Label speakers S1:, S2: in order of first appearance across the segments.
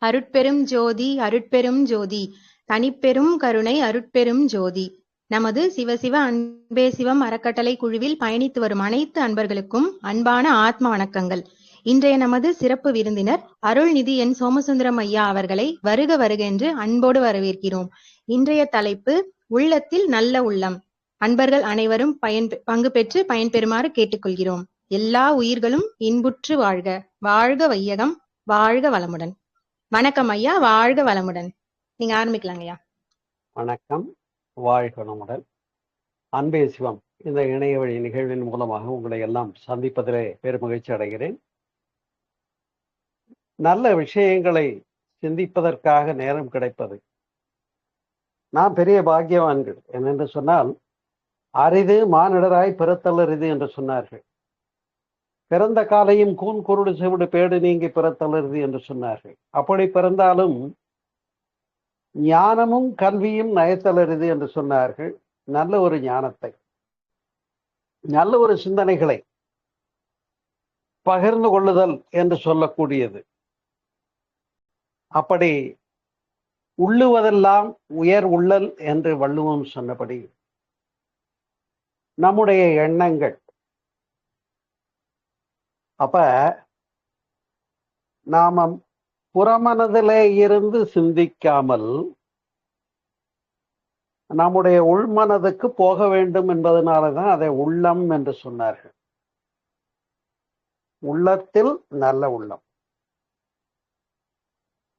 S1: அருட்பெரும் ஜோதி அருட்பெரும் ஜோதி தனிப்பெரும் கருணை அருட்பெரும் ஜோதி. நமது சிவசிவ அன்பே சிவம் அறக்கட்டளை குழுவில் பயணித்து வரும் அனைத்து அன்பர்களுக்கும் அன்பான ஆத்ம வணக்கங்கள். இன்றைய நமது சிறப்பு விருந்தினர் அருள்நிதி என் சோமசுந்தரம் ஐயா அவர்களை வருக வருக என்று அன்போடு வரவேற்கிறோம். இன்றைய தலைப்பு உள்ளத்தில் நல்ல உள்ளம். அன்பர்கள் அனைவரும் பங்கு பெற்று பயன்பெறுமாறு கேட்டுக்கொள்கிறோம். எல்லா உயிர்களும் இன்புற்று வாழ்க. வாழ்க வையகம், வாழ்க வளமுடன். வணக்கம் ஐயா, வாழ்க வளமுடன். நீங்க ஆரம்பிக்கலாங்க ஐயா.
S2: வணக்கம், வாழ்க வளமுடன். அன்பே சிவம் இந்த இணைய வழி நிகழ்வின் மூலமாக உங்களை எல்லாம் சந்திப்பதிலே பெருமகிழ்ச்சி அடைகிறேன். நல்ல விஷயங்களை சிந்திப்பதற்காக நேரம் கிடைப்பது நாம் பெரிய பாக்கியவான்கள். என்னென்று சொன்னால், அரிது மானிடராய் பிறத்தல் அரிது என்று சொன்னார்கள். பிறந்த காலையும் கூன் குருடு செவிடு பேடு நீங்கி பிறத்தலருது என்று சொன்னார்கள். அப்படி பிறந்தாலும் ஞானமும் கல்வியும் நயத்தலருது என்று சொன்னார்கள். நல்ல ஒரு ஞானத்தை, நல்ல ஒரு சிந்தனைகளை பகிர்ந்து கொள்ளுதல் என்று சொல்லக்கூடியது. அப்படி உள்ளுவதெல்லாம் உயர் உள்ளல் என்று வள்ளுவம் சொன்னபடி நம்முடைய எண்ணங்கள், அப்ப நாம புறமனதிலே இருந்து சிந்திக்காமல் நம்முடைய உள்மனதுக்கு போக வேண்டும் என்பதனாலதான் அதை உள்ளம் என்று சொன்னார்கள். உள்ளத்தில் நல்ல உள்ளம்.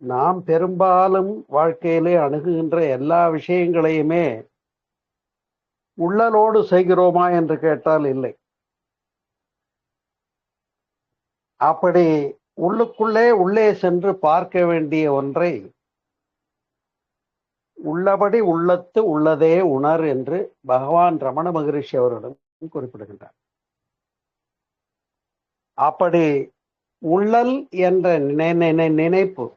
S2: நாம் பெரும்பாலும் வாழ்க்கையிலே அணுகுகின்ற எல்லா விஷயங்களையுமே உள்ளலோடு செய்கிறோமா என்று கேட்டால் இல்லை. அப்படி உள்ளே சென்று பார்க்க வேண்டிய ஒன்றை உள்ளபடி உள்ளத்து உள்ளதே உணர் என்று பகவான் ரமண மகரிஷி அவரிடம் குறிப்பிடுகின்றார். அப்படி உள்ளல் என்ற நினைப்பு,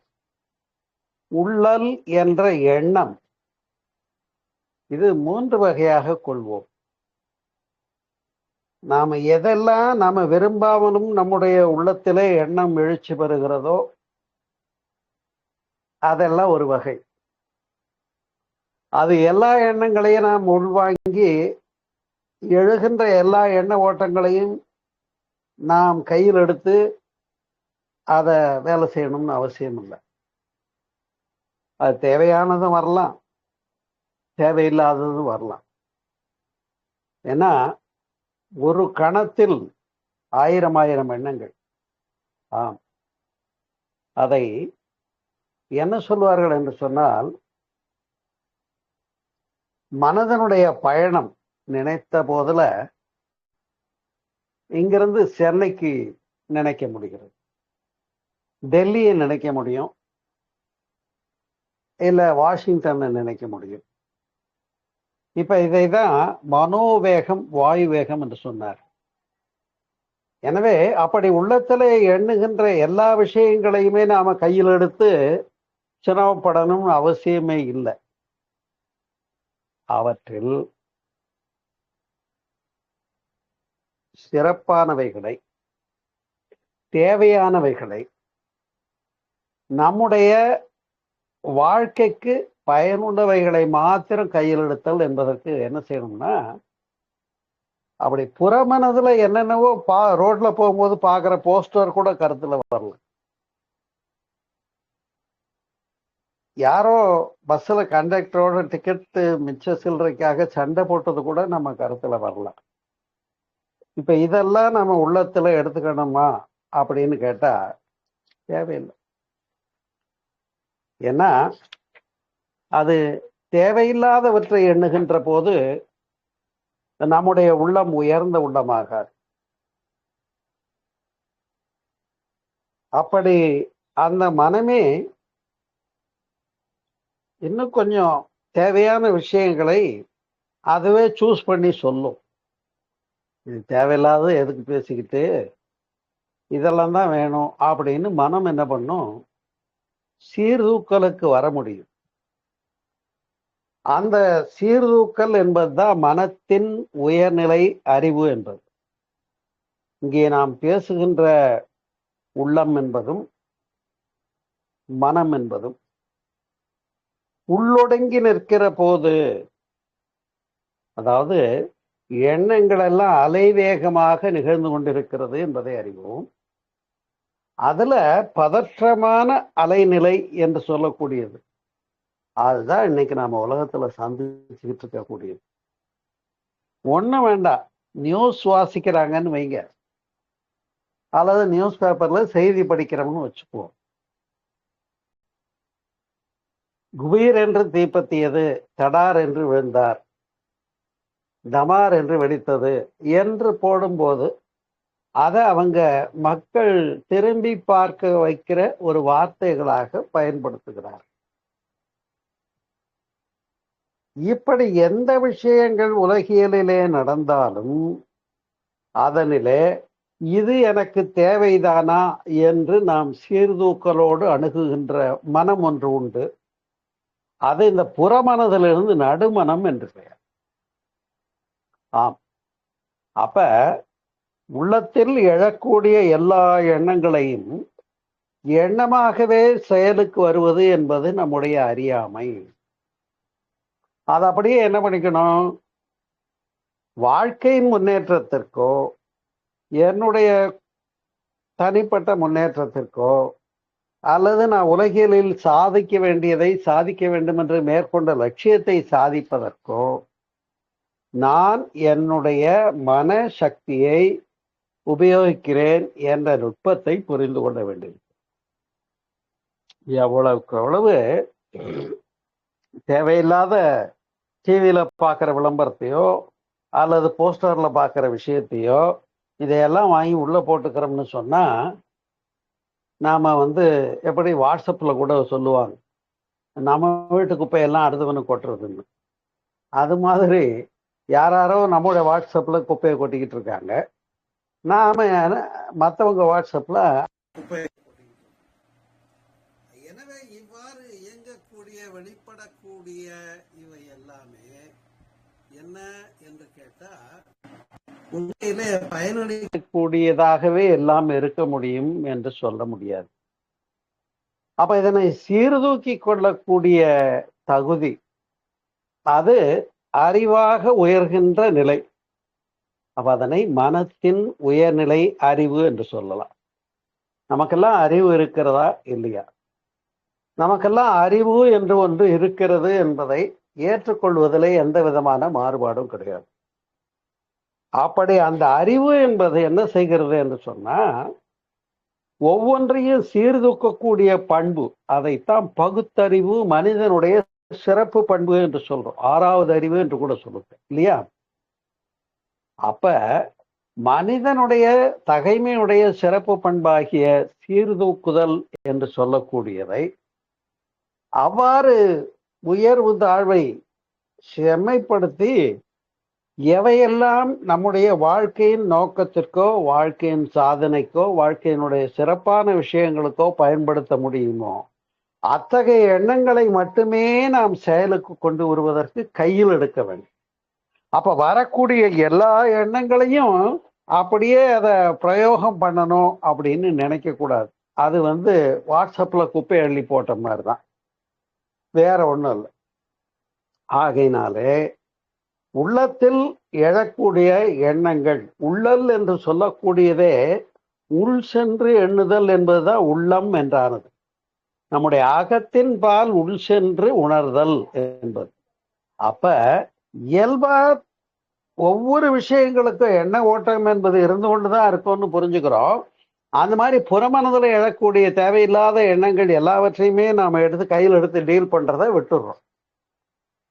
S2: உள்ளல் என்ற எண்ணம், இது 3 வகையாக கொள்வோம். நாம எதெல்லாம் நாம விரும்பாமலும் நம்முடைய உள்ளத்திலே எண்ணம் எழுச்சி பெறுகிறதோ அதெல்லாம் ஒரு வகை. அது எல்லா எண்ணங்களையும் நாம் உள்வாங்கி எழுகின்ற எல்லா எண்ண ஓட்டங்களையும் நாம் கையில் எடுத்து அதை வேலை செய்யணும்னு அவசியம் இல்லை. அது தேவையானதும் வரலாம், தேவையில்லாததும் வரலாம். ஏன்னா ஒரு கணத்தில் 1000 எண்ணங்கள். ஆம், அதை என்ன சொல்வார்கள் என்று சொன்னால், மனதனுடைய பயணம் நினைத்த போதுல இங்கிருந்து சென்னைக்கு நினைக்க முடிகிறது, டெல்லியை நினைக்க முடியும், இல்ல வாஷிங்டனை நினைக்க முடியும். இப்ப இதைதான் மனோவேகம் வாயு வேகம் என்று சொன்னார். எனவே அப்படி உள்ளத்திலே எண்ணுகின்ற எல்லா விஷயங்களையுமே நாம கையில் எடுத்து சிரமப்படணும் அவசியமே இல்லை. அவற்றில் சிறப்பானவைகளை, தேவையானவைகளை, நம்முடைய வாழ்க்கைக்கு பயனுள்ளவைகளை மாத்திரம் கையில் எடுத்தல் என்பதற்கு என்ன செய்யணும்னா, அப்படி புறமனதுல என்னென்னவோ ரோட்ல போகும்போது பாக்குற போஸ்டர் கூட கருத்துல வரல. யாரோ பஸ்ல கண்டக்டரோட டிக்கெட் மிச்ச சில்லறைக்காக சண்டை போட்டது கூட நம்ம கருத்துல வரலாம். இப்ப இதெல்லாம் நம்ம உள்ளத்துல எடுத்துக்கணுமா அப்படின்னு கேட்டா தேவையில்லை. ஏன்னா அது தேவையில்லாதவற்றை எண்ணுகின்ற போது நம்முடைய உள்ளம் உயர்ந்த உள்ளமாகாது. அப்படி அந்த மனமே இன்னும் கொஞ்சம் தேவையான விஷயங்களை அதுவே சூஸ் பண்ணி சொல்லும். இது தேவையில்லாத எதுக்கு பேசிக்கிட்டு, இதெல்லாம் தான் வேணும் அப்படின்னு மனம் என்ன பண்ணும், சீர்தூக்கலுக்கு வர முடியும். அந்த சீர்தூக்கல் என்பதுதான் மனத்தின் உயர்நிலை அறிவு என்பது. இங்கே நாம் பேசுகின்ற உள்ளம் என்பதும் மனம் என்பதும் உள்ளொடுங்கி நிற்கிற போது, அதாவது எண்ணங்கள் எல்லாம் அலைவேகமாக நிகழ்ந்து கொண்டிருக்கிறது என்பதை அறிவோம். அதுல பதற்றமான அலைநிலை என்று சொல்லக்கூடியது, அதுதான் இன்னைக்கு நாம உலகத்துல சந்திச்சுக்கிட்டு இருக்கக்கூடியது. ஒண்ணும் வேண்டாம், நியூஸ் வாசிக்கிறாங்கன்னு வைங்க, அல்லது நியூஸ் பேப்பர்ல செய்தி படிக்கிறோம்னு வச்சுக்குவோம். குபீர் என்று தீப்பற்றியது, தடார் என்று விழுந்தார், தமார் என்று வெடித்தது என்று போடும்போது அதை அவங்க மக்கள் திரும்பி பார்க்க வைக்கிற ஒரு வார்த்தைகளாக பயன்படுத்துகிறார். இப்படி எந்த விஷயங்கள் உலகியலிலே நடந்தாலும் அதனிலே இது எனக்கு தேவைதானா என்று நாம் சீர்தூக்கலோடு அணுகுகின்ற மனம் ஒன்று உண்டு. அது இந்த புறமனதிலிருந்து நடுமனம் என்று பெயர். ஆம், அப்ப உள்ளத்தில் எழக்கூடிய எல்லா எண்ணங்களையும் எண்ணமாகவே செயலுக்கு வருவது என்பது நம்முடைய அறியாமை. அது அப்படியே என்ன பண்ணிக்கணும், வாழ்க்கையின் முன்னேற்றத்திற்கோ என்னுடைய தனிப்பட்ட முன்னேற்றத்திற்கோ அல்லது நான் உலகியலில் சாதிக்க வேண்டியதை சாதிக்க வேண்டும் என்று மேற்கொண்ட லட்சியத்தை சாதிப்பதற்கோ நான் என்னுடைய மன சக்தியை உபயோகிக்கிறேன் என்ற நுட்பத்தை புரிந்து கொள்ள வேண்டியது. எவ்வளவுக்கு எவ்வளவு தேவையில்லாத டிவியில பார்க்குற விளம்பரத்தையோ அல்லது போஸ்டர்ல பார்க்குற விஷயத்தையோ இதையெல்லாம் வாங்கி உள்ள போட்டுக்கிறோம்னு சொன்னா, நாம எப்படி வாட்ஸ்அப்ல கூட சொல்லுவாங்க, நம்ம வீட்டு குப்பையெல்லாம் அடுத்தவனுக்கு கொட்டுறதுன்னு. அது மாதிரி யாரோ நம்மளுடைய வாட்ஸ்அப்ல குப்பையை கொட்டிக்கிட்டு இருக்காங்க, நாம மற்றவங்க வாட்ஸ்அப்ல குப்பையை. எனவே இவ்வாறு இயங்கக்கூடிய வெளிப்படக்கூடிய இவை எல்லாமே என்ன என்று கேட்டா, உண்மையிலே பயனளிக்கக்கூடியதாகவே எல்லாம் இருக்க முடியும் என்று சொல்ல முடியாது. அப்ப இதனை சீர்தூக்கி கொள்ளக்கூடிய தகுதி அது அறிவாக உயர்கின்ற நிலை. அப்ப அதனை மனத்தின் உயர்நிலை அறிவு என்று சொல்லலாம். நமக்கெல்லாம் அறிவு இருக்கிறதா இல்லையா? நமக்கெல்லாம் அறிவு என்று ஒன்று இருக்கிறது என்பதை ஏற்றுக்கொள்வதிலே எந்த விதமான மாறுபாடும் கிடையாது. அப்படி அந்த அறிவு என்பது என்ன செய்கிறது என்று சொன்னா, ஒவ்வொன்றையும் சீர்தூக்கக்கூடிய பண்பு, அதைத்தான் பகுத்தறிவு மனிதனுடைய சிறப்பு பண்பு என்று சொல்றோம். 6வது அறிவு என்று கூட சொல்லுங்க இல்லையா? அப்ப மனிதனுடைய தகைமையுடைய சிறப்பு பண்பாகிய சீர்தூக்குதல் என்று சொல்லக்கூடியதை, அவ்வாறு உயர்வு தாழ்வை செம்மைப்படுத்தி எவையெல்லாம் நம்முடைய வாழ்க்கையின் நோக்கத்திற்கோ வாழ்க்கையின் சாதனைக்கோ வாழ்க்கையினுடைய சிறப்பான விஷயங்களுக்கோ பயன்படுத்த முடியுமோ அத்தகைய எண்ணங்களை மட்டுமே நாம் செயலுக்கு கொண்டு வருவதற்கு கையில் எடுக்க வேண்டும். அப்ப வரக்கூடிய எல்லா எண்ணங்களையும் அப்படியே அதை பிரயோகம் பண்ணணும் அப்படின்னு நினைக்க கூடாது. அது வாட்ஸ்அப்ல குப்பை அள்ளி போட்ட மாதிரி தான், வேற ஒண்ணும் இல்லை. ஆகையினாலே உள்ளத்தில் எழக்கூடிய எண்ணங்கள், உள்ளல் என்று சொல்லக்கூடியதே உள் சென்று எண்ணுதல் என்பதுதான் உள்ளம் என்றானது. நம்முடைய அகத்தின் பால் உள் சென்று உணர்தல் என்பது. அப்ப இயல்பா ஒவ்வொரு விஷயங்களுக்கும் எண்ண ஓட்டம் என்பது இருந்து கொண்டுதான் இருக்கும்னு புரிஞ்சுக்கிறோம். அந்த மாதிரி புறமனதில் எழக்கூடிய தேவையில்லாத எண்ணங்கள் எல்லாவற்றையுமே நாம எடுத்து கையில் எடுத்து டீல் பண்றதை விட்டுடுறோம்.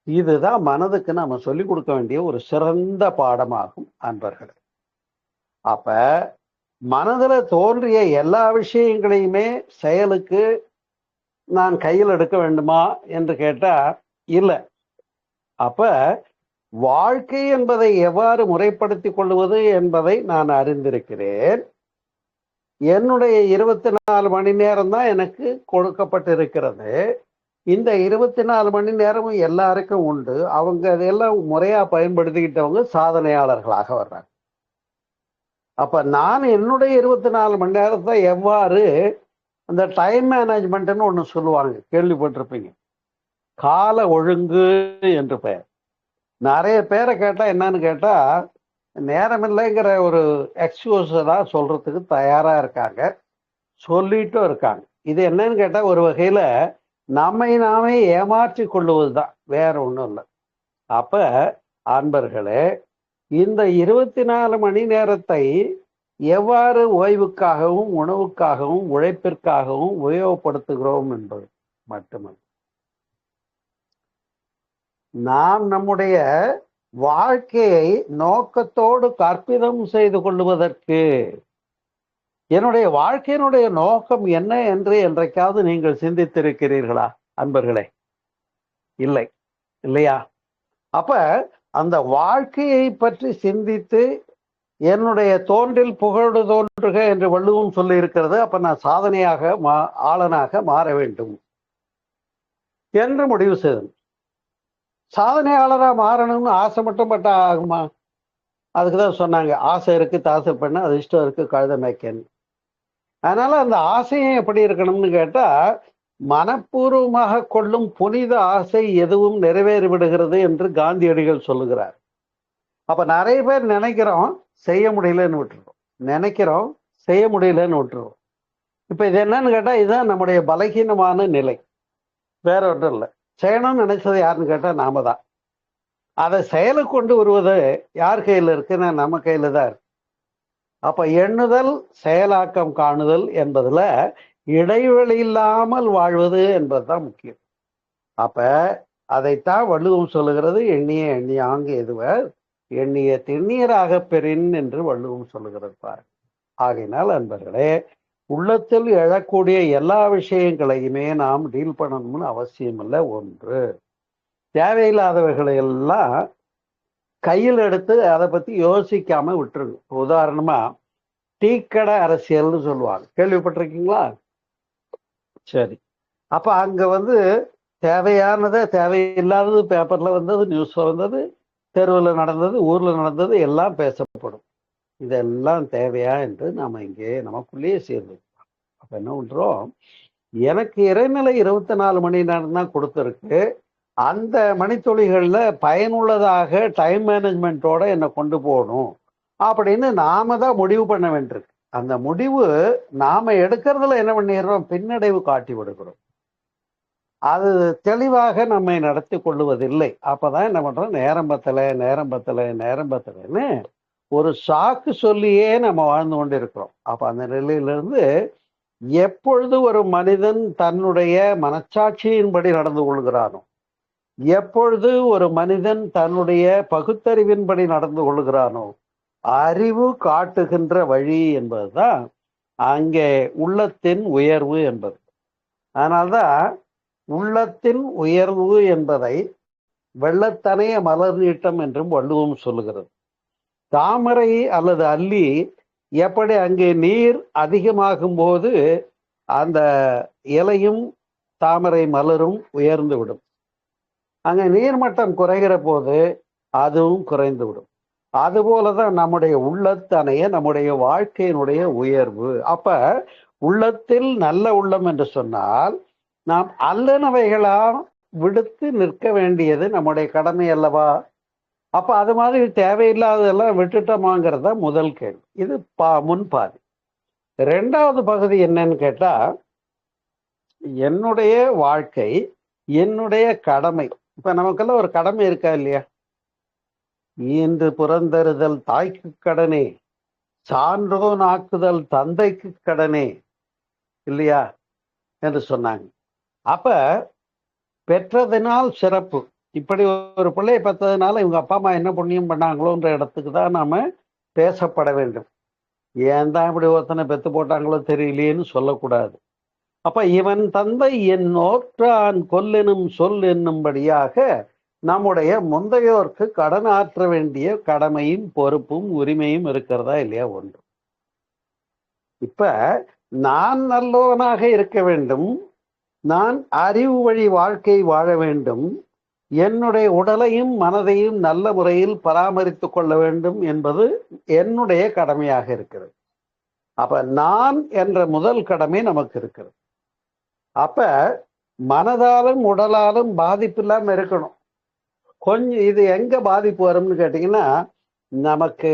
S2: இதுதான் மனதுக்கு நாம சொல்லிக் கொடுக்க வேண்டிய ஒரு சிறந்த பாடமாகும் அன்பர்களே. அப்ப மனதுல தோன்றிய எல்லா விஷயங்களையுமே செயலுக்கு நான் கையில் எடுக்க வேண்டுமா என்று கேட்டா இல்லை. அப்ப வாழ்க்கை என்பதை எவ்வாறு முறைப்படுத்திக் கொள்வது என்பதை நான் அறிந்திருக்கிறேன். என்னுடைய 24 மணி நேரம் தான் எனக்கு கொடுக்கப்பட்டிருக்கிறது. இந்த 24 மணி நேரமும் எல்லாருக்கும் உண்டு. அவங்க அதெல்லாம் முறையா பயன்படுத்திக்கிட்டவங்க சாதனையாளர்களாக வர்றாங்க. அப்ப நான் என்னுடைய 24 மணி நேரத்தை எவ்வாறு அந்த டைம் மேனேஜ்மெண்ட்னு ஒன்று சொல்லுவாங்க, கேள்விப்பட்டிருப்பீங்க. கால ஒழுங்கு என்று பெயர். நிறைய பேரை கேட்டா என்னன்னு கேட்டா, நேரம் இல்லைங்கிற ஒரு எக்ஸ்கியூஸ் தான் சொல்றதுக்கு தயாரா இருக்காங்க, சொல்லிட்டும் இருக்காங்க. இது என்னன்னு கேட்டா ஒரு வகையில நம்மை நாமே ஏமாற்றி கொள்ளுவது தான், வேற ஒன்றும் இல்லை. அப்ப அன்பர்களே, இந்த 24 மணி நேரத்தை எவ்வாறு ஓய்வுக்காகவும் உணவுக்காகவும் உழைப்பிற்காகவும் உபயோகப்படுத்துகிறோம் என்பது மட்டுமல்ல, நாம் நம்முடைய வாழ்க்கையை நோக்கத்தோடு கற்பிதம் செய்து கொள்வதற்கு, என்னுடைய வாழ்க்கையினுடைய நோக்கம் என்ன என்று என்றைக்காவது நீங்கள் சிந்தித்திருக்கிறீர்களா அன்பர்களே? இல்லை, இல்லையா? அப்ப அந்த வாழ்க்கையை பற்றி சிந்தித்து, என்னுடைய தோன்றில் புகழு தோன்றுக என்று வள்ளுவம் சொல்லி இருக்கிறது. அப்ப நான் சாதனையாக ஆளனாக மாற வேண்டும் என்று முடிவு செய்தேன். சாதனையாளராக மாறணும்னு ஆசை மட்டும் பட்டா ஆகுமா? அதுக்குதான் சொன்னாங்க, ஆசை இருக்கு தாசை பண்ண, அது இஷ்டம் இருக்கு கழுத மேய்க்கன்னு. அதனால அந்த ஆசையும் எப்படி இருக்கணும்னு கேட்டா, மனப்பூர்வமாக கொள்ளும் புனித ஆசை எதுவும் நிறைவேறி விடுகிறது என்று காந்தியடிகள் சொல்லுகிறார். அப்ப நிறைய பேர் நினைக்கிறோம் செய்ய முடியலன்னு விட்டுருவோம், நினைக்கிறோம் செய்ய முடியலன்னு விட்டுருவோம். இப்ப இது என்னன்னு கேட்டா, இதுதான் நம்முடைய பலகீனமான நிலை, வேற ஒன்றும் இல்லை. செய்யணும்னு நினைச்சது யாருன்னு கேட்டா நாம தான். அதை செயலுக்கு கொண்டு வருவது யார் கையில் இருக்குன்னா நம்ம கையில தான் இருக்கு. அப்ப எண்ணுதல் செயலாக்கம் காணுதல் என்பதுல இடைவெளி இல்லாமல் வாழ்வது என்பதுதான் முக்கியம். அப்ப அதைத்தான் வள்ளுவம் சொல்லுகிறது, எண்ணிய எண்ணியாங்கு எதுவர் எண்ணிய திண்ணியராக பெறின் என்று வள்ளுவம் சொல்லுகிறது பாரு. ஆகையினால் அன்பர்களே, உள்ளத்தில் எழக்கூடிய எல்லா விஷயங்களையுமே நாம் டீல் பண்ணணும்னு அவசியம் இல்லை. ஒன்று, தேவையில்லாதவைகளை எல்லாம் கையில் எடுத்து அதை பத்தி யோசிக்காம விட்டுருங்க. உதாரணமா டீக்கடை அரசியல்னு சொல்லுவாங்க, கேள்விப்பட்டிருக்கீங்களா? சரி, அப்ப அங்க தேவையானதை தேவையில்லாதது பேப்பர்ல வந்தது, நியூஸ்ல வந்தது, தெருவில் நடந்தது, ஊர்ல நடந்தது எல்லாம் பேசப்படும். இதெல்லாம் தேவையா என்று நாம இங்கே நமக்குள்ளேயே சேர்ந்து. அப்ப என்ன பண்றோம், எனக்கு இறைநிலை 24 மணி நேரம் தான் கொடுத்துருக்கு, அந்த மணித்துளிகள்ல பயனுள்ளதாக டைம் மேனேஜ்மெண்ட்டோட என்னை கொண்டு போகணும் அப்படின்னு நாம தான் முடிவு பண்ண வேண்டியிருக்கு. அந்த முடிவு நாம எடுக்கிறதுல என்ன பண்ணிடுறோம், பின்னடைவு காட்டி விடுகிறோம். அது தெளிவாக நம்மை நடத்தி கொள்ளுவதில்லை. அப்பதான் என்ன பண்றோம், நேரம் பத்தலை நேரம் பத்தலை நேரம் பத்தலைன்னு ஒரு சாக்கு சொல்லியே நம்ம வாழ்ந்து கொண்டு இருக்கிறோம். அப்ப அந்த நிலையிலிருந்து எப்பொழுது ஒரு மனிதன் தன்னுடைய மனச்சாட்சியின்படி நடந்து கொள்கிறானோ, எப்பொழுது ஒரு மனிதன் தன்னுடைய பகுத்தறிவின்படி நடந்து கொள்கிறானோ, அறிவு காட்டுகின்ற வழி என்பதுதான் அங்கே உள்ளத்தின் உயர்வு என்பது. அதனால்தான் உள்ளத்தின் உயர்வு என்பதை வெள்ளத்தனைய மலர் நீட்டம் என்றும் வள்ளுவம் சொல்லுகிறது. தாமரை அல்லது அல்லி எப்படி அங்கே நீர் அதிகமாகும் போது அந்த இலையும் தாமரை மலரும் உயர்ந்து விடும், அங்க நீர்மட்டம் குறைகிற போது அதுவும் குறைந்து விடும். அதுபோலதான் நம்முடைய உள்ளத்தனைய நம்முடைய வாழ்க்கையினுடைய உயர்வு. அப்ப உள்ளத்தில் நல்ல உள்ளம் என்று சொன்னால் நாம் அல்லனவைகளா விடுத்து நிற்க வேண்டியது நம்முடைய கடமை அல்லவா? அப்ப அது மாதிரி தேவையில்லாததெல்லாம் விட்டுட்டோமாங்கிறத முதல் கேள்வி. இது முன்பாதி. ரெண்டாவது பகுதி என்னன்னு கேட்டா, என்னுடைய வாழ்க்கை என்னுடைய கடமை. இப்ப நமக்கெல்லாம் ஒரு கடமை இருக்கா இல்லையா? ஈன்று புறந்தறுதல் தாய்க்கு கடனே, சான்றோன் ஆக்குதல் தந்தைக்கு கடனே, இல்லையா என்று சொன்னாங்க. அப்ப பெற்றதினால் சிறப்பு, இப்படி ஒரு பிள்ளையை பெற்றதுனால இவங்க அப்பா அம்மா என்ன புண்ணியம் பண்ணாங்களோன்ற இடத்துக்கு தான் நாம பேசப்பட வேண்டும். ஏன் தான் இப்படி ஒருத்தனை பெத்து போட்டாங்களோ தெரியலையேன்னு சொல்லக்கூடாது. அப்ப இவன் தந்தை என் நோற்றான் கொல்லெனும் சொல் என்னும்படியாக நம்முடைய முந்தையோருக்கு கடன் ஆற்ற வேண்டிய கடமையும் பொறுப்பும் உரிமையும் இருக்கிறதா இல்லையா? ஒன்று. இப்ப நான் நல்லவனாக இருக்க வேண்டும், நான் அறிவு வழி வாழ்க்கை வாழ வேண்டும், என்னுடைய உடலையும் மனதையும் நல்ல முறையில் பராமரித்து கொள்ள வேண்டும் என்பது என்னுடைய கடமையாக இருக்கிறது. அப்ப நான் என்ற முதல் கடமை நமக்கு இருக்கிறது. அப்ப மனதாலும் உடலாலும் பாதிப்பு இல்லாம இருக்கணும். கொஞ்சம் இது எங்க பாதிப்பு வரும்னு கேட்டீங்கன்னா, நமக்கு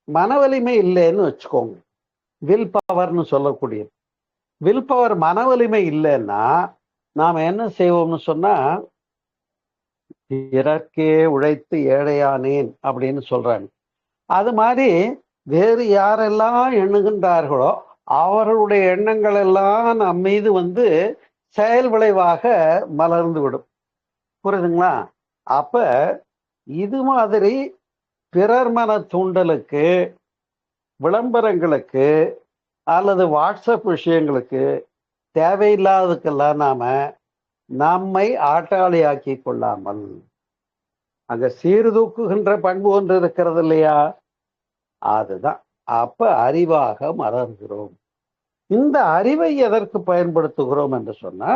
S2: மன வலிமை இல்லைன்னு வச்சுக்கோங்க. வில் பவர்னு சொல்லக்கூடியது. வில் பவர் மன வலிமை இல்லைன்னா நாம என்ன செய்வோம்னு சொன்னா, பிறர்க்கே உழைத்து ஏழையானேன் அப்படின்னு சொல்றாங்க. அது மாதிரி வேறு யாரெல்லாம் எண்ணுகின்றார்களோ அவர்களுடைய எண்ணங்கள் எல்லாம் நம் மீது செயல் விளைவாக மலர்ந்து விடும். புரியுதுங்களா? அப்ப இது மாதிரி பிறர் மன தூண்டலுக்கு, விளம்பரங்களுக்கு அல்லது வாட்ஸ்அப் விஷயங்களுக்கு தேவையில்லாததுக்கெல்லாம் நாம நம்மை ஆட்டாளியாக்கி கொள்ளாமல், அங்க சீர்தூக்குகின்ற பண்பு ஒன்று இருக்கிறது இல்லையா, அதுதான். அப்ப அறிவாக மலர்கிறோம். இந்த அறிவை எதற்கு பயன்படுத்துகிறோம் என்று சொன்னா,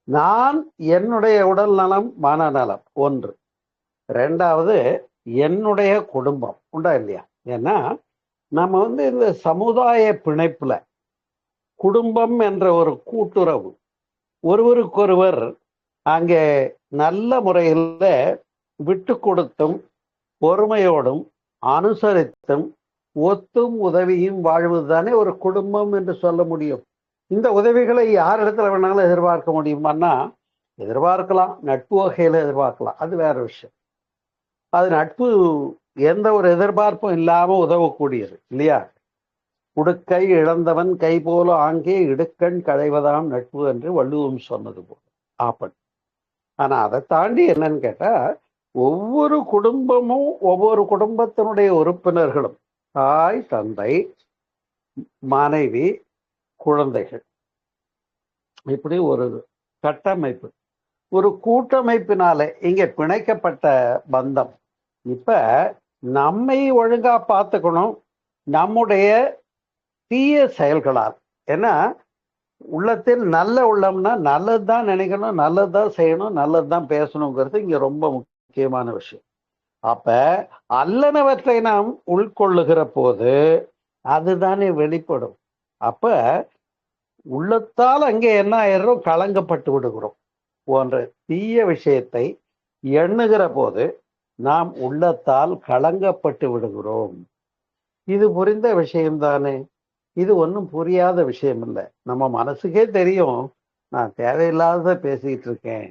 S2: நான் என்னுடைய உடல் நலம் மனநலம் ஒன்று, ரெண்டாவது என்னுடைய குடும்பம் உண்டா இல்லையா. ஏன்னா நம்ம இந்த சமுதாய பிணைப்புல குடும்பம் என்ற ஒரு கூட்டுறவு, ஒருவருக்கொருவர் அங்கே நல்ல முறையில் விட்டு கொடுத்தும் பொறுமையோடும் அனுசரித்தும் ஒத்தும் உதவியும் வாழ்வதுதானே ஒரு குடும்பம் என்று சொல்ல முடியும். இந்த உதவிகளை யார் இடத்துல வேணாலும் எதிர்பார்க்க முடியுமான்னா, எதிர்பார்க்கலாம், நட்பு வகையில எதிர்பார்க்கலாம், அது வேற விஷயம். அது நட்பு எந்த ஒரு எதிர்பார்ப்பும் இல்லாம உதவக்கூடியது இல்லையா. உடுக்கை இழந்தவன் கை போல ஆங்கே இடுக்கண் களைவதாம் நட்பு என்று வள்ளுவம் சொன்னது போல ஆப்பன். ஆனா அதை தாண்டி என்னன்னு கேட்டா, ஒவ்வொரு குடும்பமும் ஒவ்வொரு குடும்பத்தினுடைய உறுப்பினர்களும் தாய், தந்தை, மனைவி, குழந்தைகள், இப்படி ஒரு கட்டமைப்பு, ஒரு கூட்டமைப்பினாலே இங்க பிணைக்கப்பட்ட பந்தம். இப்ப நம்மை ஒழுங்கா பார்த்துக்கணும், நம்முடைய தீய செயல்களால். ஏன்னா உள்ளத்தில் நல்ல உள்ளம்னா நல்லதுதான் நினைக்கணும், நல்லதுதான் செய்யணும், நல்லதுதான் பேசணுங்கிறது இங்க ரொம்ப முக்கியமான விஷயம். அப்ப அல்லனவற்றை நாம் உள்கொள்ளுகிற போது அதுதானே வெளிப்படும். அப்ப உள்ளத்தால் அங்கே என்ன ஆயிடுறோம், கலங்கப்பட்டு விடுகிறோம். போன்ற தீய விஷயத்தை எண்ணுகிற போது நாம் உள்ளத்தால் கலங்கப்பட்டு விடுகிறோம். இது புரிந்த விஷயம்தானே. இது ஒன்றும் புரியாத விஷயம் இல்லை. நம்ம மனசுக்கே தெரியும், நான் தேவையில்லாத பேசிக்கிட்டு இருக்கேன்,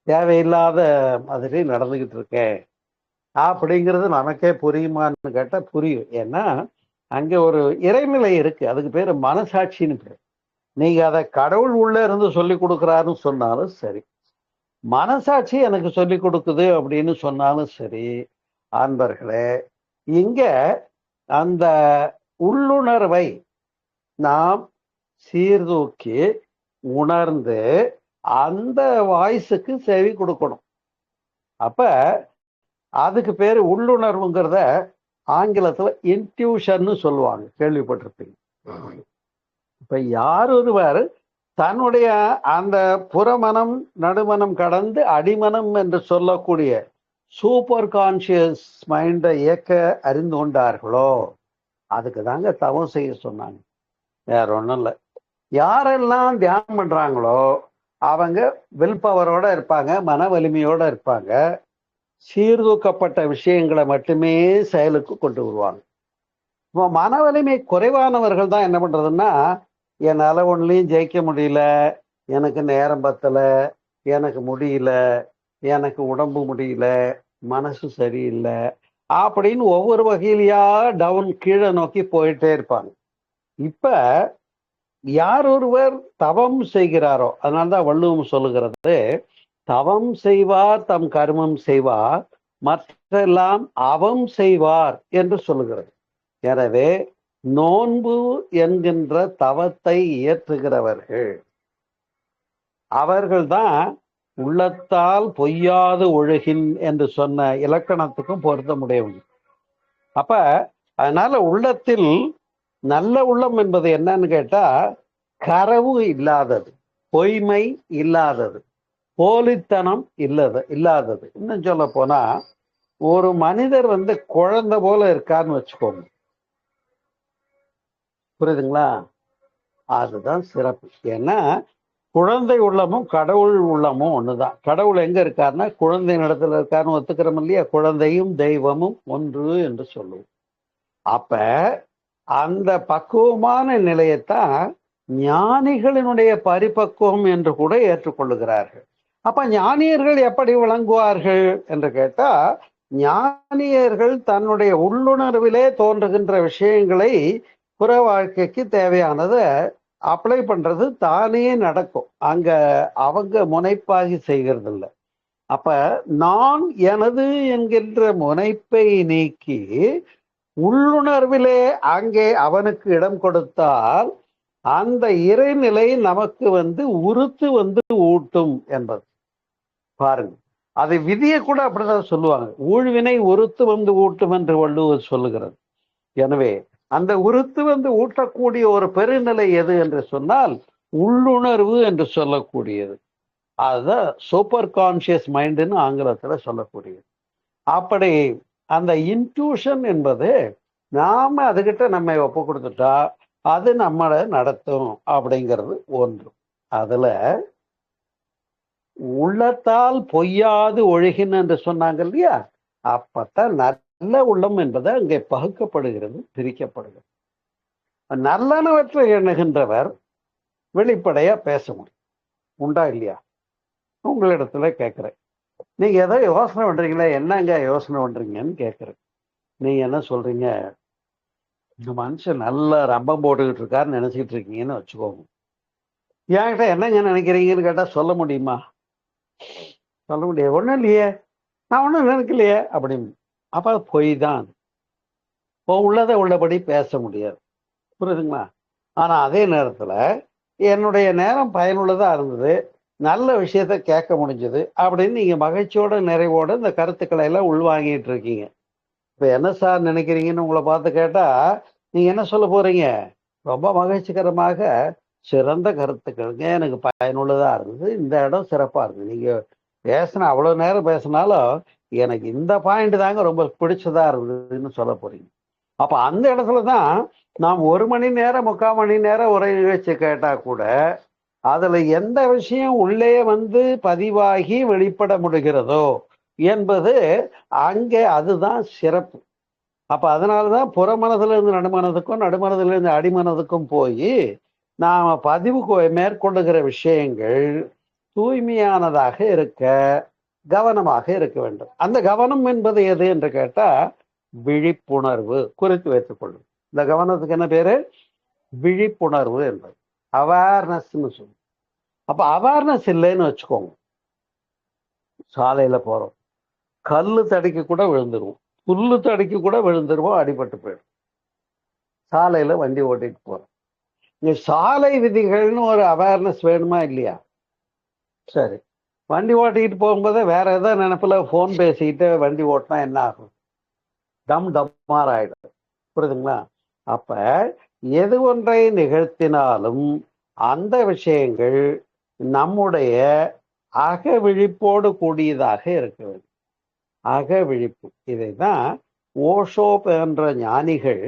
S2: தேவையில்லாத மாதிரி நடந்துகிட்டு இருக்கேன் அப்படிங்கிறது நமக்கே புரியுமான்னு கேட்டா புரியும். ஏன்னா அங்க ஒரு இறைநிலை இருக்கு, அதுக்கு பேரு மனசாட்சின்னு பேர். நீங்க அதை கடவுள் உள்ள இருந்து சொல்லி கொடுக்குறாருன்னு சொன்னாலும் சரி, மனசாட்சி எனக்கு சொல்லி கொடுக்குது அப்படின்னு சொன்னாலும் சரி, அன்பர்களே, இங்க அந்த உள்ளுணர்வை நாம் சீர்தூக்கி உணர்ந்து அந்த வாய்ஸுக்கு செவி கொடுக்கணும். அப்ப அதுக்கு பேரு உள்ளுணர்வுங்கிறத ஆங்கிலத்துல இன்ட்யூஷன்னு சொல்லுவாங்க, கேள்விப்பட்டிருப்பீங்க. இப்ப யார் ஒருவர் தன்னுடைய அந்த புறமனம் நடுமனம் கடந்து அடிமனம் என்று சொல்லக்கூடிய சூப்பர் கான்சியஸ் மைண்டை இயக்க அறிந்து கொண்டார்களோ அதுக்கு தாங்க தவம் செய்ய சொன்னாங்க, வேற ஒன்றும் இல்லை. யாரெல்லாம் தியானம் பண்றாங்களோ அவங்க வில் பவரோட இருப்பாங்க, மன வலிமையோட இருப்பாங்க, சீர்தூக்கப்பட்ட விஷயங்களை மட்டுமே செயலுக்கு கொண்டு வருவாங்க. இப்போ மன வலிமை குறைவானவர்கள் தான் என்ன பண்றதுன்னா, என்னால் ஒன்றுலையும் ஜெயிக்க முடியல, எனக்கு நேரம் பத்தல, எனக்கு முடியல, எனக்கு உடம்பு முடியல, மனசு சரியில்லை அப்படின்னு ஒவ்வொரு வகையிலையா டவுன் கீழே நோக்கி போயிட்டே இருப்பாங்க. இப்ப யார் ஒருவர் தவம் செய்கிறாரோ, அதனால்தான் வள்ளுவம் சொல்லுகிறது, தவம் செய்வார் தம் கர்மம் செய்வார், மற்றெல்லாம் அவம் செய்வார் என்று சொல்லுகிறது. எனவே நோன்பு என்கின்ற தவத்தை இயற்றுகிறவர்கள் அவர்கள்தான் உள்ளத்தால் பொய்யாது ஒழுகின் என்று சொன்ன இலக்கணத்துக்கும் பொருத்த முடியவங்க. அப்ப அதனால உள்ளத்தில் நல்ல உள்ளம் என்பது என்னன்னு கேட்டா, கரவு இல்லாதது, பொய்மை இல்லாதது, போலித்தனம் இல்லாதது. இன்னும் சொல்ல போனா, ஒரு மனிதர் குழந்தை போல இருக்கான்னு வச்சுக்கோங்க, புரியுதுங்களா? அதுதான் சிறப்பு. ஏன்னா குழந்தை உள்ளமும் கடவுள் உள்ளமும் ஒண்ணுதான். கடவுள் எங்க இருக்காருன்னா குழந்தை இடத்துல இருக்காருன்னு ஒத்துக்கிறோம் இல்லையா? குழந்தையும் தெய்வமும் ஒன்று என்று சொல்லுவோம். அப்ப அந்த பக்குவமான நிலையத்தான் ஞானிகளினுடைய பரிபக்குவம் என்று கூட ஏற்றுக்கொள்ளுகிறார்கள். அப்ப ஞானியர்கள் எப்படி விளங்குவார்கள் என்று கேட்டா, ஞானியர்கள் தன்னுடைய உள்ளுணர்விலே தோன்றுகின்ற விஷயங்களை புற வாழ்க்கைக்கு தேவையானதை அப்ளை பண்றது தானே நடக்கும். அங்க அவங்க முனைப்பாகி செய்கிறது இல்லை. அப்ப நான் எனது என்கின்ற முனைப்பை நீக்கி உள்ளுணர்விலே அங்கே அவனுக்கு இடம் கொடுத்தால் அந்த இறைநிலை நமக்கு உறுத்து ஊட்டும் என்பது. பாருங்க, அதை விதியை கூட அப்படிதான் சொல்லுவாங்க. ஊழ்வினை உறுத்து ஊட்டும் என்று வள்ளுவர் சொல்லுகிறது. எனவே அந்த உறுத்து ஊட்டக்கூடிய ஒரு பெருநிலை எது என்று சொன்னால் உள்ளுணர்வு என்று சொல்லக்கூடியது. அதுதான் சூப்பர் கான்சியஸ் மைண்டுன்னு ஆங்கிலத்துல சொல்லக்கூடியது. அப்படி அந்த இன்ட்யூஷன் என்பது நாம அதுகிட்ட நம்ம ஒப்பு கொடுத்துட்டா அது நம்மளை நடத்தும் அப்படிங்கிறது ஒன்று. அதுல உள்ளத்தால் பொய்யாது ஒழுகின் என்று சொன்னாங்க இல்லையா? அப்பத்தான் நல்ல உள்ளம் என்பது அங்கே பகுக்கப்படுகிறது, பிரிக்கப்படுகிறது. நல்லனவற்றை எண்ணுகின்றவர் வெளிப்படையா பேச முடியும். உண்டா இல்லையா? உங்களிடத்துல கேட்கிறேன், நீங்க ஏதோ யோசனை பண்றீங்களா? என்னங்க யோசனை பண்றீங்கன்னு கேட்கிறேன். நீங்க என்ன சொல்றீங்க? இந்த மனுஷன் நல்ல ரம்பம் போட்டுக்கிட்டு இருக்காருன்னு நினைச்சிட்டு இருக்கீங்கன்னு வச்சுக்கோங்க. என்கிட்ட என்னங்க நினைக்கிறீங்கன்னு கேட்டா சொல்ல முடியுமா? சொல்ல முடியாது. ஒண்ணும் இல்லையே, நான் ஒன்றும் நினைக்கலையே அப்படின்னு. அப்ப அது பொய் தான். உள்ளதை உள்ளபடி பேச முடியாது. புரியுதுங்களா? ஆனா அதே நேரத்துல என்னுடைய நேரம் பயனுள்ளதா இருந்தது, நல்ல விஷயத்த கேட்க முடிஞ்சது அப்படின்னு நீங்க மகிழ்ச்சியோட நிறைவோட இந்த கருத்துக்களை எல்லாம் உள்வாங்கிட்டு இருக்கீங்க. இப்ப என்ன சார் நினைக்கிறீங்கன்னு உங்களை பார்த்து கேட்டா நீங்க என்ன சொல்ல போறீங்க? ரொம்ப மகிழ்ச்சிகரமாக சிறந்த கருத்துக்களுங்க, எனக்கு பயனுள்ளதா இருந்தது, இந்த இடம் சிறப்பா இருக்கு, நீங்க பேசின அவ்வளவு நேரம் பேசினாலும் எனக்கு இந்த பாயிண்ட் தாங்க ரொம்ப பிடிச்சதா இருந்ததுன்னு சொல்ல போறீங்க. அப்ப அந்த இடத்துலதான் நாம் 1 மணி நேரம் 3/4 மணி நேரம் உரை நிகழ்ச்சி கேட்டா கூட அதுல எந்த விஷயம் உள்ளே பதிவாகி வெளிப்பட முடிகிறதோ என்பது அங்கே அதுதான் சிறப்பு. அப்ப அதனாலதான் புறமனதுல இருந்து நடுமனதுக்கும் நடுமனதுல இருந்து அடிமனதுக்கும் போய் நாம பதிவு மேற்கொள்ளுகிற விஷயங்கள் தூய்மையானதாக இருக்க கவனமாக இருக்க வேண்டும். அந்த கவனம் என்பது எது என்று கேட்டா விழிப்புணர்வு. குறித்து வைத்துக் கொள்ளும். இந்த கவனத்துக்கு என்ன பேரு? விழிப்புணர்வு என்பது அவேர்னஸ்ன்னு சொல்லுவோம். அப்ப அவேர்னஸ் இல்லைன்னு வச்சுக்கோங்க, சாலையில போறோம், கல்லு தடிக்கு கூட விழுந்துருவோம், புல்லு தடிக்கு கூட விழுந்துருவோம், அடிபட்டு போயிடும். சாலையில வண்டி ஓட்டிட்டு போறோம். இங்க சாலை விதிகள்னு ஒரு அவேர்னஸ் வேணுமா இல்லையா? சரி, வண்டி ஓட்டிக்கிட்டு போகும்போது வேற ஏதோ நினைப்புல போன் பேசிக்கிட்டு வண்டி ஓட்டினா என்ன ஆகும்? டம்மார் ஆயிடும். புரியுதுங்களா? அப்ப எது ஒன்றை நிகழ்த்தினாலும் அந்த விஷயங்கள் நம்முடைய அக விழிப்போடு கூடியதாக இருக்க வேண்டும். அக விழிப்பு. இதைதான் ஓஷோ என்ற ஞானிகள்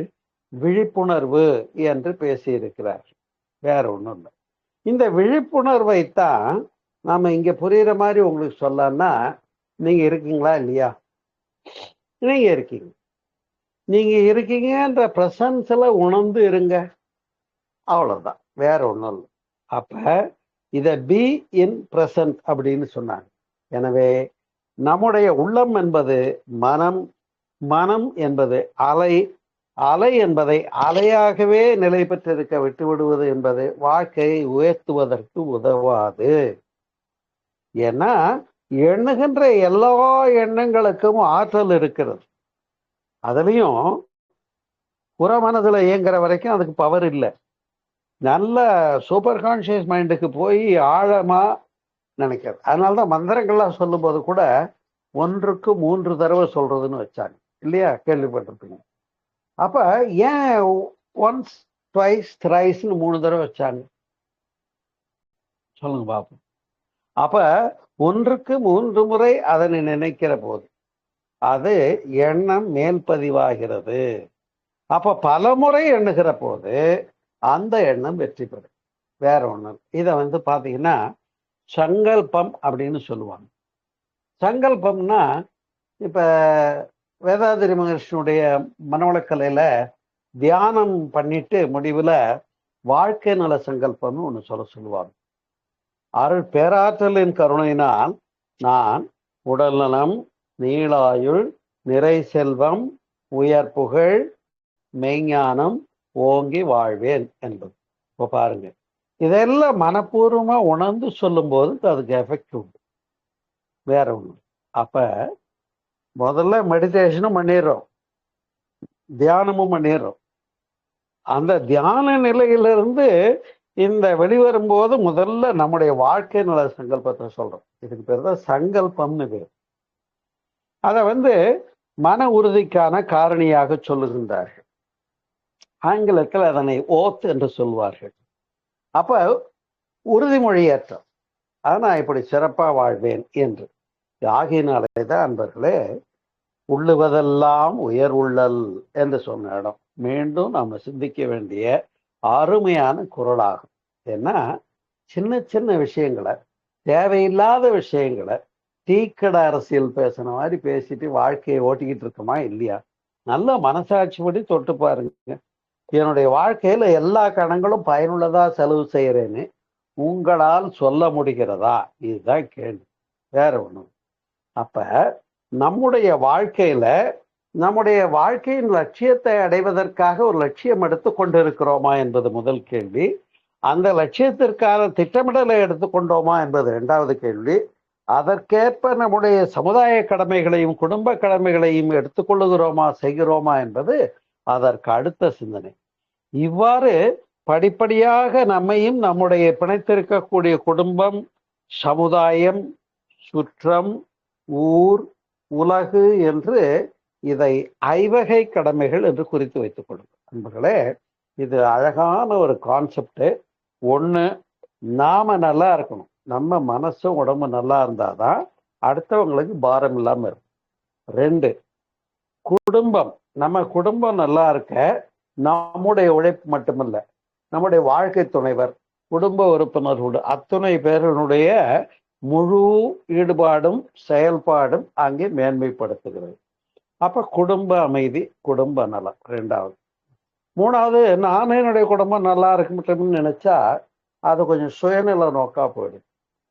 S2: விழிப்புணர்வு என்று பேசியிருக்கிறார். வேற ஒண்ணும் இல்லை. இந்த விழிப்புணர்வைத்தான் நாம இங்க புரியுற மாதிரி உங்களுக்கு சொல்லன்னா, நீங்க இருக்கீங்களா இல்லையா? நீங்க இருக்கீங்க. நீங்க இருக்கீங்கன்ற பிரசன்ஸ்ல உணர்ந்து இருங்க, அவ்வளவுதான், வேற ஒண்ணும் இல்லை. அப்ப இத பி இன் பிரசன்ட் அப்படின்னு சொன்னாங்க. எனவே நம்முடைய உள்ளம் என்பது மனம், மனம் என்பது அலை, அலை என்பதை அலையாகவே நிலை பெற்றிருக்க விட்டு விடுவது என்பது வாழ்க்கையை உயர்த்துவதற்கு உதவாது. ஏன்னா எண்ணுகின்ற எல்லா எண்ணங்களுக்கும் ஆற்றல் இருக்கிறது. அதுலயும் புறமனதுல இயங்குற வரைக்கும் அதுக்கு பவர் இல்லை. நல்ல சூப்பர் கான்சியஸ் மைண்டுக்கு போய் ஆழமா நினைக்கிறது. அதனாலதான் மந்திரங்கள்லாம் சொல்லும் போது கூட 1க்கு 3 தடவை சொல்றதுன்னு வச்சாங்க இல்லையா? கேள்விப்பட்டிருப்பீங்க. அப்ப ஏன் ஒன்ஸ் ட்வைஸ் த்ரைஸ்ன்னு 3 தடவை வச்சாங்க? சொல்லுங்க பாப்போம். அப்ப 1க்கு 3 முறை அதனை நினைக்கிற போது அது எண்ணம் மேல் பதிவாகிறது. அப்ப பல முறை எண்ணுகிற போது அந்த எண்ணம் வெற்றி பெறும். வேற ஒண்ணு. இதை பாத்தீங்கன்னா சங்கல்பம் அப்படின்னு சொல்லுவாங்க. சங்கல்பம்னா இப்ப வேதாதிரி மகர்ஷியுடைய மனவளக்கலையில தியானம் பண்ணிட்டு முடிவுல வாழ்க்கை நல சங்கல்பம்னு ஒண்ணு சொல்லுவாங்க. அருள் பேராற்றலின் கருணையினால் நான் உடல் நலம், நீளாயுள், நிறை செல்வம், உயர் புகழ், மெய்ஞானம் ஓங்கி வாழ்வேன் என்பது. இப்போ பாருங்க, இதெல்லாம் மனப்பூர்வமா உணர்ந்து சொல்லும் போது அதுக்கு எஃபெக்ட் உண்டு, வேற ஒண்ணு. அப்ப முதல்ல மெடிடேஷனும் பண்ணிடுறோம், தியானமும் பண்ணிடுறோம். அந்த தியான நிலையிலிருந்து இந்த வெளிவரும்போது முதல்ல நம்முடைய வாழ்க்கை நல சங்கல்பத்தை சொல்றோம். இதுக்கு பேர் தான் சங்கல்பம்னு பேர். அதை மன உறுதிக்கான காரணியாக சொல்லுகின்றார்கள். ஆங்கிலத்தில் அதனை ஓத் என்று சொல்வார்கள். அப்ப உறுதிமொழி ஏற்றம், நான் இப்படி சிறப்பா வாழ்வேன் என்று. ஆகியனாலேதான் அன்பர்களே உள்ளுவதெல்லாம் உயர் உள்ளல் என்று சொன்ன இடம் மீண்டும் நம்ம சிந்திக்க வேண்டிய அருமையான குரலாகும். ஏன்னா சின்ன சின்ன விஷயங்களை, தேவையில்லாத விஷயங்களை டீக்கடை அரசியல் பேசுன மாதிரி பேசிட்டு வாழ்க்கையை ஓட்டிக்கிட்டு இருக்கோமா இல்லையா? நல்ல மனசாட்சிப்படி தொட்டு பாருங்க. என்னுடைய வாழ்க்கையில எல்லா கணங்களும் பயனுள்ளதா செலவு செய்யறேன்னு உங்களால் சொல்ல முடிகிறதா? இதுதான் கேள்வி, வேற ஒண்ணும். அப்ப நம்முடைய வாழ்க்கையில நம்முடைய வாழ்க்கையின் லட்சியத்தை அடைவதற்காக ஒரு லட்சியம் எடுத்து கொண்டிருக்கிறோமா என்பது முதல் கேள்வி. அந்த லட்சியத்திற்கான திட்டமிடலை எடுத்துக்கொண்டோமா என்பது இரண்டாவது கேள்வி. அதற்கேற்ப நம்முடைய சமுதாய கடமைகளையும் குடும்ப கடமைகளையும் எடுத்துக்கொள்ளுகிறோமா, செய்கிறோமா என்பது அதற்கு அடுத்த சிந்தனை. இவ்வாறு படிப்படியாக நம்மையும் நம்முடைய பிணைத்திருக்கக்கூடிய குடும்பம், சமுதாயம், சுற்றம், ஊர், உலகு என்று இதை ஐவகை கடமைகள் என்று குறித்து வைத்துக் கொள்ளுங்கள். அன்பர்களே, இது அழகான ஒரு கான்செப்ட். ஒண்ணு, நாம நல்லா இருக்கணும். நம்ம மனசும் உடம்பு நல்லா இருந்தாதான் அடுத்தவங்களுக்கு பாரம் இல்லாம இருக்கும். ரெண்டு, குடும்பம். நம்ம குடும்பம் நல்லா இருக்க நம்முடைய உழைப்பு மட்டுமல்ல, நம்முடைய வாழ்க்கை துணைவர், குடும்ப உறுப்பினர்களோடு அத்தனை பேருடைய முழு ஈடுபாடும் செயல்பாடும் அங்கே மேன்மைப்படுத்துகிறது. அப்ப குடும்ப அமைதி, குடும்ப நலம் ரெண்டாவது. மூணாவது, நானே என்னுடைய குடும்பம் நல்லா இருக்க முடியும்னு நினைச்சா அது கொஞ்சம் சுயநல நோக்கா போயிடும்.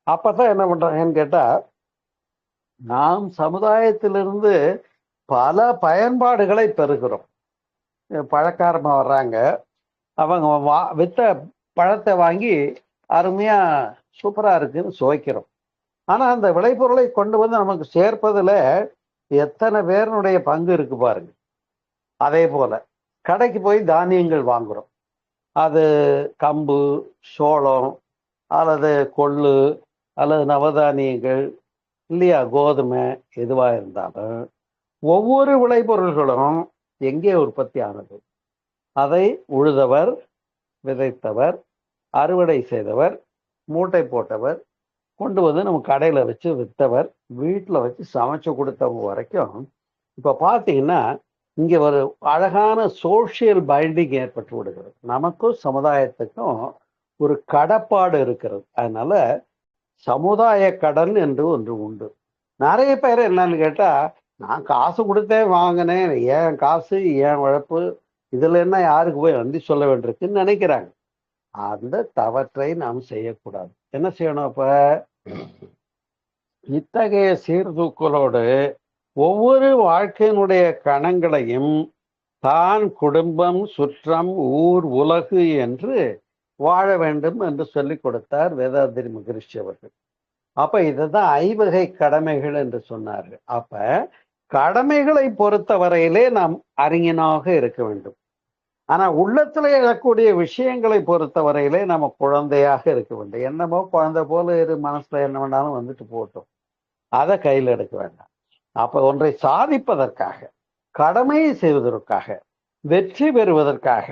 S2: அப்பதான் என்ன பண்றாங்கன்னு கேட்டா, நாம் சமுதாயத்திலிருந்து பல பயன்பாடுகளை பெறுகிறோம். பழக்காரமா வர்றாங்க, அவங்க வித்த பழத்தை வாங்கி அருமையா சூப்பரா இருக்குன்னு சுவைக்கிறோம். ஆனா அந்த விளைபொருளை கொண்டு நமக்கு சேர்ப்பதுல எத்தனை பேருடைய பங்கு இருக்கு பாருங்க. அதே போல கடைக்கு போய் தானியங்கள் வாங்குறோம். அது கம்பு, சோளம் அல்லது கொள்ளு அல்லது நவதானியங்கள் இல்லையா, கோதுமை, எதுவா இருந்தாலும் ஒவ்வொரு விளைபொருள்களும் எங்கே உற்பத்தி ஆனது? அதை உழுதவர், விதைத்தவர், அறுவடை செய்தவர், மூட்டை போட்டவர், கொண்டு நம்ம கடையில வச்சு வித்தவர், வீட்டில் வச்சு சமைச்சு கொடுத்தவங்க வரைக்கும். இப்ப பாத்தீங்கன்னா இங்க ஒரு அழகான சோசியல் பைண்டிங் ஏற்பட்டு விடுகிறது. நமக்கும் சமுதாயத்துக்கும் ஒரு கடப்பாடு இருக்கிறது. அதனால சமுதாய கடன் என்று ஒன்று உண்டு. நிறைய பேர் என்னன்னு கேட்டா, நான் காசு கொடுத்தே வாங்கினேன், ஏன் காசு ஏன் உழைப்பு, இதுல என்ன யாருக்கு போய் நன்றி சொல்ல வேண்டியிருக்குன்னு நினைக்கிறாங்க. அந்த தவற்றை நாம் செய்யக்கூடாது. என்ன செய்யணும்? அப்ப இத்தகைய சீர்தூக்கலோடு ஒவ்வொரு வாழ்க்கையினுடைய கணங்களையும் தான் குடும்பம், சுற்றம், ஊர், உலகு என்று வாழ வேண்டும் என்று சொல்லிக் கொடுத்தார் வேதாத்திரி மகரிஷி அவர்கள். அப்ப இதுதான் ஐவகை கடமைகள் என்று சொன்னார்கள். அப்ப கடமைகளை பொறுத்த வரையிலே நாம் அறிஞனாக இருக்க வேண்டும். ஆனா உள்ளத்துல எழக்கூடிய விஷயங்களை பொறுத்த வரையிலே நம்ம குழந்தையாக இருக்க வேண்டும். என்னமோ குழந்தை போல இரு, மனசுல என்ன வேணாலும் வந்துட்டு போட்டோம், அதை கையில் எடுக்க வேண்டாம். அப்ப ஒன்றை சாதிப்பதற்காக, கடமையை செய்வதற்காக, வெற்றி பெறுவதற்காக,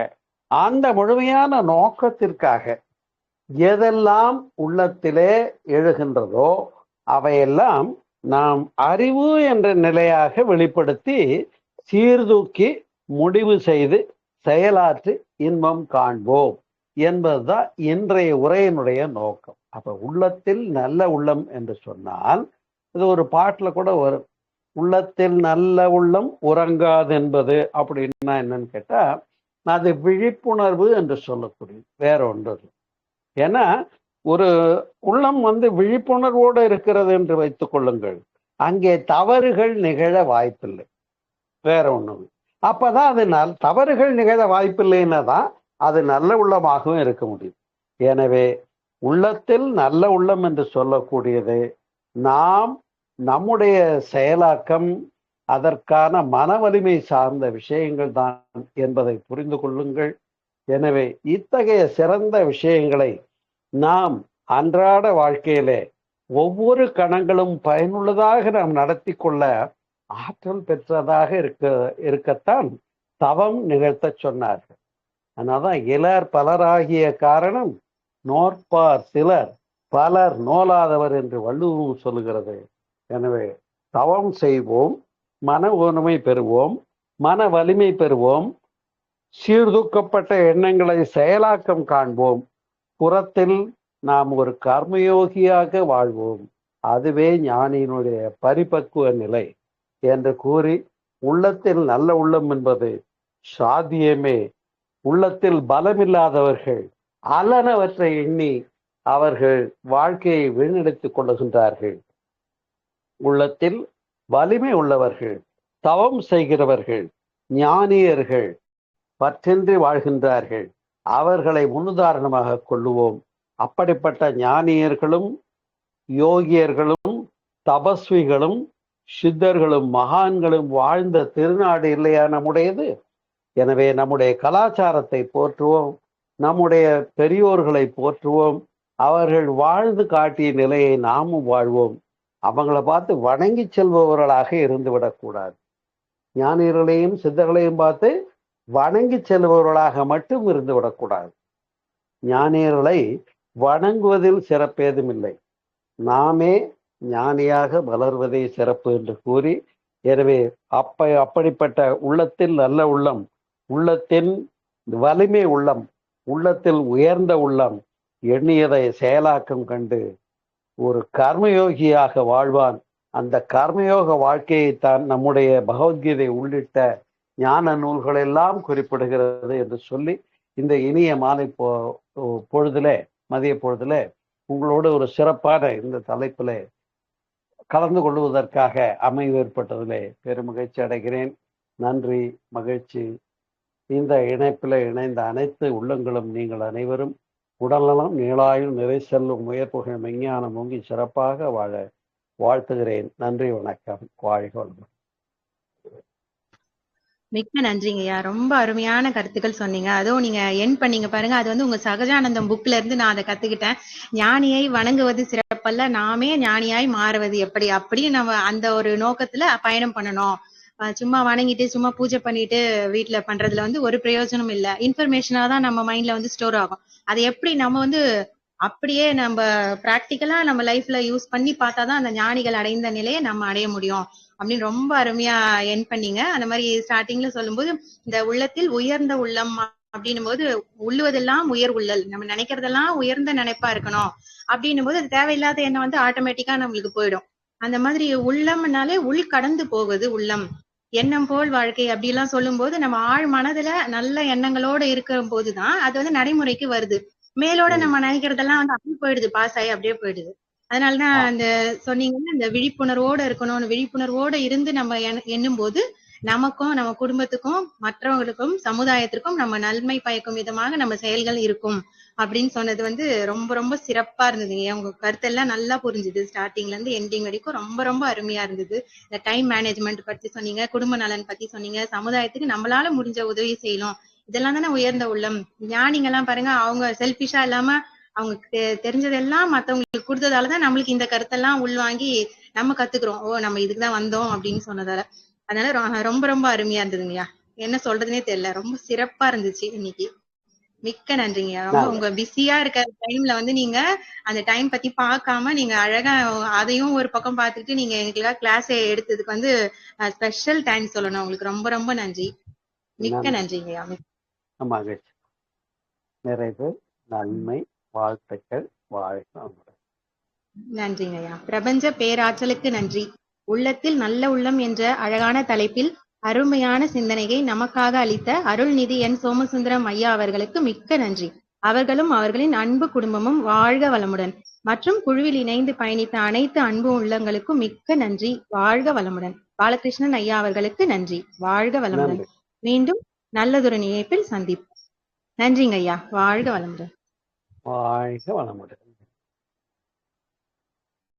S2: அந்த முழுமையான நோக்கத்திற்காக எதெல்லாம் உள்ளத்திலே எழுகின்றதோ அவையெல்லாம் நாம் அறிவு என்ற நிலையாக வெளிப்படுத்தி சீர்தூக்கி முடிவு செய்து செயலாற்றி இன்பம் காண்போம் என்பதுதான் இன்றைய உரையினுடைய நோக்கம். அப்ப உள்ளத்தில் நல்ல உள்ளம் என்று சொன்னால், இது ஒரு பாட்டுல கூட வரும், உள்ளத்தில் நல்ல உள்ளம் உறங்காது என்பது. அப்படின்னா என்னன்னு கேட்டா, அது விழிப்புணர்வு என்று சொல்லக்கூடிய வேற ஒன்று. ஏன்னா ஒரு உள்ளம் விழிப்புணர்வோடு இருக்கிறது என்று வைத்துக் கொள்ளுங்கள், அங்கே தவறுகள் நிகழ வாய்ப்பில்லை. வேற ஒண்ணு. அப்பதான் அது தவறுகள் நிகழ வாய்ப்பில்லைன்னா தான் அது நல்ல உள்ளமாகவும் இருக்க முடியும். எனவே உள்ளத்தில் நல்ல உள்ளம் என்று சொல்லக்கூடியது நாம் நம்முடைய செயலாக்கம், அதற்கான மன வலிமை சார்ந்த விஷயங்கள் தான் என்பதை புரிந்து கொள்ளுங்கள். எனவே இத்தகைய சிறந்த விஷயங்களை நாம் அன்றாட வாழ்க்கையிலே ஒவ்வொரு கணங்களும் பயனுள்ளதாக நாம் நடத்தி கொள்ள ஆற்றல் பெற்றதாக இருக்கத்தான் தவம் நிகழ்த்த சொன்னார்கள். அதனால்தான் இலர் பலராகிய காரணம் நோற்பார் சிலர் பலர் நோலாதவர் என்று வள்ளுவம் சொல்லுகிறது. எனவே தவம் செய்வோம், மன ஒருமை பெறுவோம், மன வலிமை பெறுவோம், சீர்தூக்கப்பட்ட எண்ணங்களை செயலாக்கம் காண்போம், புறத்தில் நாம் ஒரு கர்மயோகியாக வாழ்வோம். அதுவே ஞானியினுடைய பரிபக்குவ நிலை என்று கூறி, உள்ளத்தில் நல்ல உள்ளம் என்பது சாத்தியமே. உள்ளத்தில் பலமில்லாதவர்கள் அலனவற்றை எண்ணி அவர்கள் வாழ்க்கையை வீணடித்துக் கொள்ளுகின்றார்கள். உள்ளத்தில் வலிமை உள்ளவர்கள், தவம் செய்கிறவர்கள், ஞானியர்கள் பற்றின்றி வாழ்கின்றார்கள். அவர்களை முன்னுதாரணமாக கொள்ளுவோம். அப்படிப்பட்ட ஞானியர்களும் யோகியர்களும் தபஸ்விகளும் சித்தர்களும் மகான்களும் வாழ்ந்த திருநாடு இல்லையா நம்முடையது? எனவே நம்முடைய கலாச்சாரத்தை போற்றுவோம், நம்முடைய பெரியோர்களை போற்றுவோம், அவர்கள் வாழ்ந்து காட்டிய நிலையை நாமும் வாழ்வோம். அவங்கள பார்த்து வணங்கி செல்பவர்களாக இருந்து விடக்கூடாது. ஞானியர்களையும் சித்தர்களையும் பார்த்து வணங்கி செல்பவர்களாக மட்டும் இருந்து விடக்கூடாது. ஞானியர்களை வணங்குவதில் சிறப்பேதுமில்லை, நாமே ஞானியாக வளர்வதே சிறப்பு என்று கூறி, எனவே அப்படிப்பட்ட உள்ளத்தில் நல்ல உள்ளம், உள்ளத்தின் வலிமை உள்ளம், உள்ளத்தில் உயர்ந்த உள்ளம் எண்ணியதை செயலாக்கம் கண்டு ஒரு கர்மயோகியாக வாழ்வான். அந்த கர்மயோக வாழ்க்கையைத்தான் நம்முடைய பகவத்கீதை உள்ளிட்ட ஞான நூல்கள் எல்லாம் குறிப்பிடுகிறது என்று சொல்லி, இந்த இனிய மாலை பொழுதிலே, மதிய பொழுதிலே உங்களோடு ஒரு சிறப்பான இந்த தலைப்பிலே கலந்து கொள்வதற்காக அமைவு ஏற்பட்டதிலே பெருமகிழ்ச்சி அடைகிறேன். நன்றி, மகிழ்ச்சி. இந்த இணைப்பில் இணைந்த அனைத்து உள்ளங்களும் நீங்கள் அனைவரும் உடல்நலம், நீளாயுள், நிறை செல்லும், உயர்ப்புகள், விஞ்ஞானம் ஓங்கி சிறப்பாக வாழ வாழ்த்துகிறேன். நன்றி, வணக்கம், வாழ்க வளமுடன்.
S1: மிக்க நன்றிங்கய்யா. ரொம்ப அருமையான கருத்துக்கள் சொன்னீங்க. அதுவும் நீங்க என் பண்ணீங்க பாருங்க, அது உங்க சகஜானந்தம் புக்ல இருந்து நான் அதை கத்துக்கிட்டேன். ஞானியை வணங்குவது சிறப்பல்ல, நாமே ஞானியாய் மாறுவது எப்படி, அப்படி நம்ம அந்த ஒரு நோக்கத்துல பயணம் பண்ணணும். சும்மா வணங்கிட்டு சும்மா பூஜை பண்ணிட்டு வீட்டுல பண்றதுல ஒரு பிரயோஜனம் இல்ல. இன்ஃபர்மேஷனா தான் நம்ம மைண்ட்ல ஸ்டோர் ஆகும். அதை எப்படி நம்ம அப்படியே நம்ம பிராக்டிக்கலா நம்ம லைஃப்ல யூஸ் பண்ணி பார்த்தாதான் அந்த ஞானிகள் அடைந்த நிலையை நம்ம அடைய முடியும் அப்படின்னு ரொம்ப அருமையா என் பண்ணீங்க. அந்த மாதிரி ஸ்டார்டிங்ல சொல்லும்போது இந்த உள்ளத்தில் உயர்ந்த உள்ளம் அப்படின்னும் போது, உள்ளுவதெல்லாம் உயர் உள்ளல், நம்ம நினைக்கிறதெல்லாம் உயர்ந்த நினைப்பா இருக்கணும் அப்படின்னும் போது அது தேவையில்லாத எண்ணம் ஆட்டோமேட்டிக்கா நம்மளுக்கு போயிடும். அந்த மாதிரி உள்ளம்னாலே உள் கடந்து போகுது உள்ளம். எண்ணம் போல் வாழ்க்கை அப்படி எல்லாம் சொல்லும் போது நம்ம ஆழ் மனதுல நல்ல எண்ணங்களோட இருக்கும் போதுதான் அது நடைமுறைக்கு வருது. மேலோட நம்ம நினைக்கிறதெல்லாம் அப்படியே போயிடுது, பாஸ் ஆகி அப்படியே போயிடுது. அதனாலதான் அந்த சொன்னீங்கன்னா இந்த விழிப்புணர்வோட இருக்கணும்னு, விழிப்புணர்வோட இருந்து நம்ம எண்ணும் போது நமக்கும் நம்ம குடும்பத்துக்கும் மற்றவங்களுக்கும் சமுதாயத்திற்கும் நம்ம நன்மை பயக்கும் விதமாக நம்ம செயல்கள் இருக்கும் அப்படின்னு சொன்னது ரொம்ப ரொம்ப சிறப்பா இருந்ததுங்க. உங்க கருத்தெல்லாம் நல்லா புரிஞ்சுது. ஸ்டார்டிங்ல இருந்து எண்டிங் வரைக்கும் ரொம்ப ரொம்ப அருமையா இருந்தது. இந்த டைம் மேனேஜ்மெண்ட் பத்தி சொன்னீங்க, குடும்ப நலன் பத்தி சொன்னீங்க, சமுதாயத்துக்கு நம்மளால முடிஞ்ச உதவி செய்யணும், இதெல்லாம் தானே உயர்ந்த உள்ளம். ஞானிங்க எல்லாம் பாருங்க, அவங்க செல்பிஷா இல்லாம அவங்க தெரிஞ்சதெல்லாம் மத்தவங்களுக்கு கொடுத்ததாலதான் நம்மளுக்கு இந்த கருத்தெல்லாம் உள்வாங்கி நம்ம கத்துக்கிறோம். ஓ, நம்ம இதுக்குதான் வந்தோம் அப்படின்னு சொன்னதால. அதனால ரொம்ப ரொம்ப அருமையா இருந்ததுங்கய்யா. என்ன சொல்றதுன்னே தெரியல, ரொம்ப சிறப்பா இருந்துச்சு இன்னைக்கு. மிக்க நன்றிங்கய்யா. ரொம்ப உங்க பிஸியா இருக்க டைம்ல நீங்க அந்த டைம் பத்தி பார்க்காம நீங்க அழகா அதையும் ஒரு பக்கம் பார்த்துட்டு நீங்க எங்களுக்கு கிளாஸ் எடுத்ததுக்கு ஸ்பெஷல் தேங்க்ஸ் சொல்லணும் உங்களுக்கு. ரொம்ப ரொம்ப நன்றி. மிக்க நன்றிங்கய்யா.
S2: மகிழ்ச்சி. நிறைவு. நன்மை, வாழ்த்துக்கள், வாழ்க வளமுடன்.
S1: நன்றிங்க ஐயா. பிரபஞ்ச பேராற்றலுக்கு நன்றி. உள்ளத்தில் நல்ல உள்ளம் என்ற அழகான தலைப்பில் அருமையான சிந்தனையை நமக்காக அளித்த அருள்நிதி என் சோமசுந்தரம் ஐயா அவர்களுக்கு மிக்க நன்றி. அவர்களும் அவர்களின் அன்பு குடும்பமும் வாழ்க வளமுடன். மற்றும் குழுவில் இணைந்து பயணித்த அனைத்து அன்பு உள்ளங்களுக்கும் மிக்க நன்றி. வாழ்க வளமுடன். பாலகிருஷ்ணன் ஐயா அவர்களுக்கு நன்றி. வாழ்க வளமுடன்.
S2: நன்றி.
S1: மீண்டும் நல்லதொரு நினைப்பில் சந்திப்போம். நன்றிங்க ஐயா. வாழ்க வளமுடன்.
S2: வாழ்க வளமுடன்.